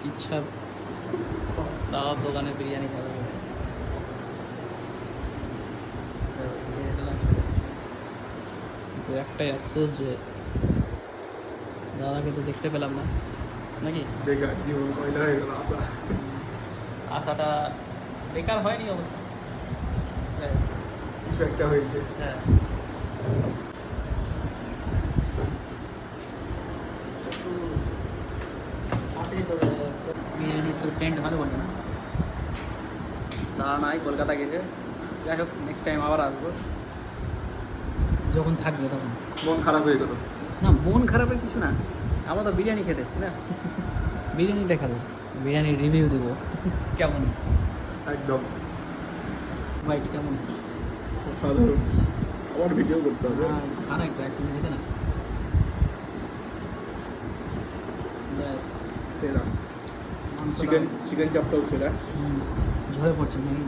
ইচ্ছা দাওয়াত দোকানে বিরিয়ানি খাওয়া যাবে। তো একটাই আফসোস যে দাদাকে তো দেখতে পেলাম না, নাকি বেকার জীবন কয়লা হয়ে গেল আশা। আশাটা বেকার হয়নি অবশ্য। হ্যাঁ, কিছু একটা হয়েছে। হ্যাঁ। বিরিয়ানির তো সেন্ট ভালো বলবে না, দাঁড়া নাই কলকাতা গেছে। যাই হোক, নেক্সট টাইম আবার আসবো যখন থাকবে তখন। মন খারাপ হয়ে গেল। না, মন খারাপের কিছু না, আমরা তো বিরিয়ানি খেতে এসেছি না, বিরিয়ানি দেখাবো, বিরিয়ানির রিভিউ দেবো কেমন, একদম বাইট কেমন। সাধারণ। আবার ভিডিও করতে হবে। আর একটা তুমি দেখে না, ব্যাস সেরা মাংসটা চিকেন চাপটাও সেরা। ঝরে পড়ছে নাকি।